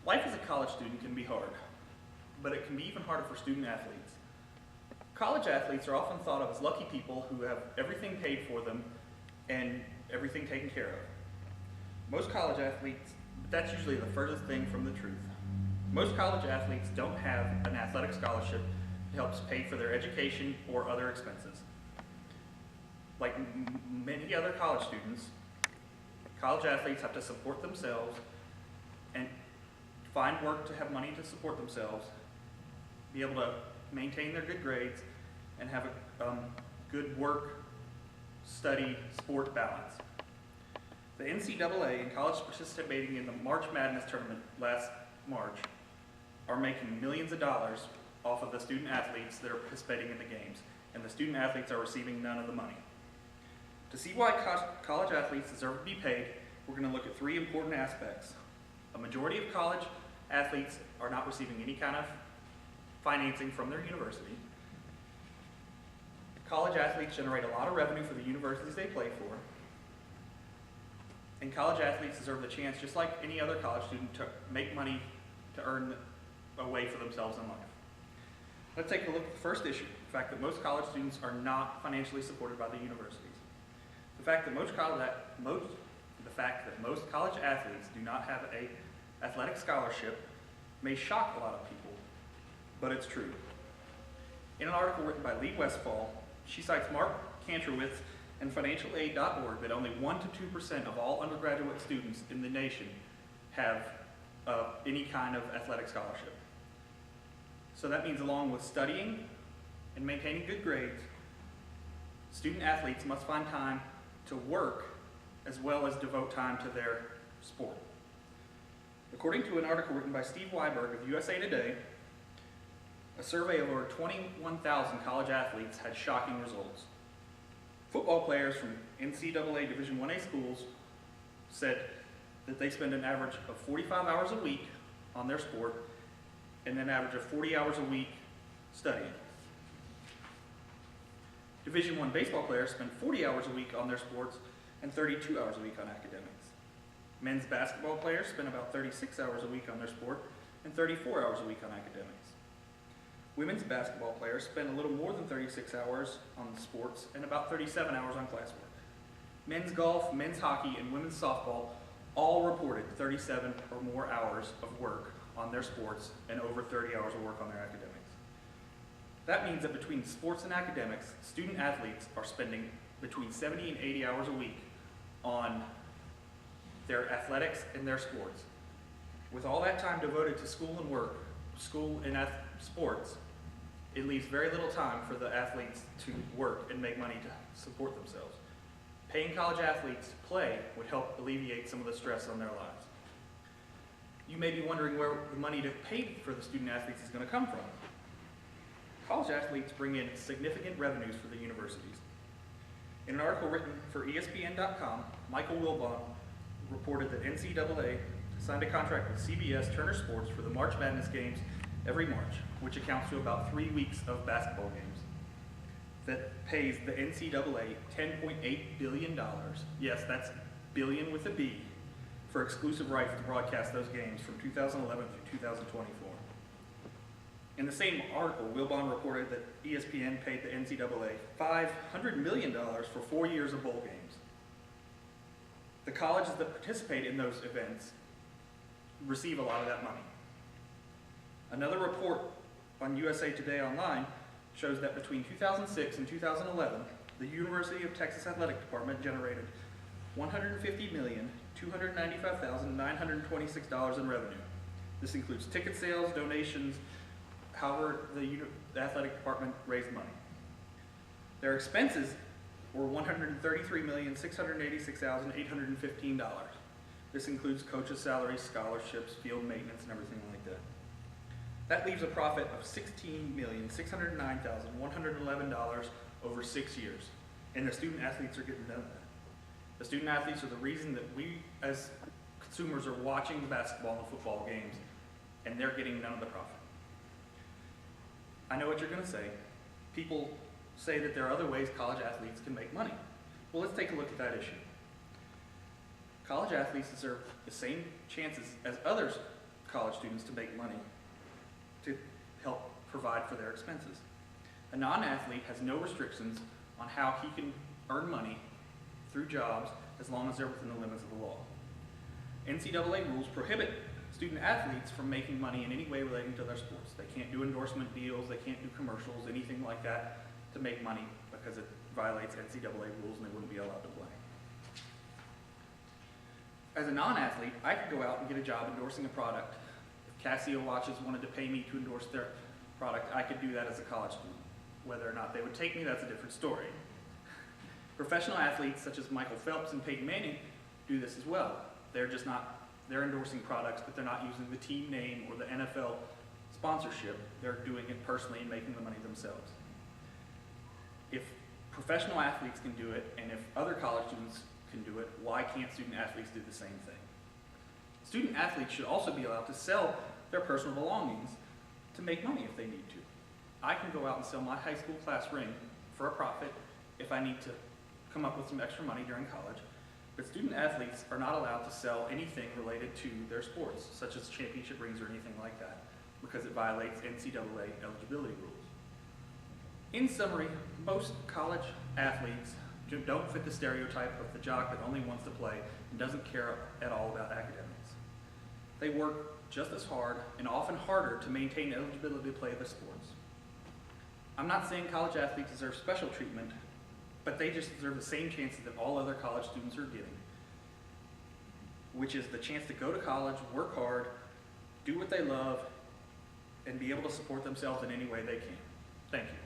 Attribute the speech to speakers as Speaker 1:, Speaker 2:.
Speaker 1: Life as a college student can be hard, but it can be even harder for student athletes. College athletes are often thought of as lucky people who have everything paid for them and everything taken care of. Most college athletes, that's usually the furthest thing from the truth. Most college athletes don't have an athletic scholarship that helps pay for their education or other expenses. Like many other college students, college athletes have to support themselves and find work to have money to support themselves, be able to maintain their good grades, and have a good work, study, sport balance. The NCAA and college participating in the March Madness tournament last March are making millions of dollars off of the student athletes that are participating in the games, and the student athletes are receiving none of the money. To see why college athletes deserve to be paid, we're going to look at three important aspects. A majority of college athletes are not receiving any kind of financing from their university. College athletes generate a lot of revenue for the universities they play for. And college athletes deserve the chance, just like any other college student, to make money to earn a way for themselves in life. Let's take a look at the first issue, the fact that most college students are not financially supported by the universities. The fact that most college athletes do not have an athletic scholarship may shock a lot of people, but it's true. In an article written by Lee Westfall, she cites Mark Kantrowitz and financialaid.org that only 1% to 2% of all undergraduate students in the nation have any kind of athletic scholarship. So that means along with studying and maintaining good grades, student athletes must find time to work as well as devote time to their sport. According to an article written by Steve Weiberg of USA Today, a survey of over 21,000 college athletes had shocking results. Football players from NCAA Division I-A schools said that they spend an average of 45 hours a week on their sport and an average of 40 hours a week studying. Division I baseball players spend 40 hours a week on their sports and 32 hours a week on academics. Men's basketball players spend about 36 hours a week on their sport and 34 hours a week on academics. Women's basketball players spend a little more than 36 hours on sports and about 37 hours on classwork. Men's golf, men's hockey, and women's softball all reported 37 or more hours of work on their sports and over 30 hours of work on their academics. That means that between sports and academics, student athletes are spending between 70 and 80 hours a week on their athletics and their sports. With all that time devoted to school and work, school and sports, it leaves very little time for the athletes to work and make money to support themselves. Paying college athletes to play would help alleviate some of the stress on their lives. You may be wondering where the money to pay for the student athletes is going to come from. College athletes bring in significant revenues for the universities. In an article written for ESPN.com, Michael Wilbon reported that NCAA signed a contract with CBS Turner Sports for the March Madness games every March, which accounts to about 3 weeks of basketball games. That pays the NCAA $10.8 billion. Yes, that's billion with a B, for exclusive rights to broadcast those games from 2011 through 2024. In the same article, Wilbon reported that ESPN paid the NCAA $500 million for 4 years of bowl games. The colleges that participate in those events receive a lot of that money. Another report on USA Today Online shows that between 2006 and 2011, the University of Texas Athletic Department generated $150,295,926 in revenue. This includes ticket sales, donations, however the athletic department raised money. Their expenses were $133,686,815. This includes coaches' salaries, scholarships, field maintenance, and everything like that. That leaves a profit of $16,609,111 over 6 years, and the student athletes are getting none of that. The student athletes are the reason that we as consumers are watching the basketball and the football games, and they're getting none of the profit. I know what you're going to say. People say that there are other ways college athletes can make money. Well, let's take a look at that issue. College athletes deserve the same chances as others college students to make money to help provide for their expenses. A non-athlete has no restrictions on how he can earn money through jobs as long as they're within the limits of the law. NCAA rules prohibit student athletes from making money in any way relating to their sports. They can't do endorsement deals, they can't do commercials, anything like that to make money because it violates NCAA rules and they wouldn't be allowed to play. As a non-athlete, I could go out and get a job endorsing a product. If Casio watches wanted to pay me to endorse their product, I could do that as a college student. Whether or not they would take me, that's a different story. Professional athletes such as Michael Phelps and Peyton Manning do this as well. They're endorsing products, but they're not using the team name or the NFL sponsorship. They're doing it personally and making the money themselves. If professional athletes can do it, and if other college students can do it, why can't student athletes do the same thing? Student athletes should also be allowed to sell their personal belongings to make money if they need to. I can go out and sell my high school class ring for a profit if I need to come up with some extra money during college. But student athletes are not allowed to sell anything related to their sports, such as championship rings or anything like that, because it violates NCAA eligibility rules. In summary, most college athletes don't fit the stereotype of the jock that only wants to play and doesn't care at all about academics. They work just as hard and often harder to maintain eligibility to play the sports. I'm not saying college athletes deserve special treatment, but they just deserve the same chances that all other college students are getting, which is the chance to go to college, work hard, do what they love, and be able to support themselves in any way they can. Thank you.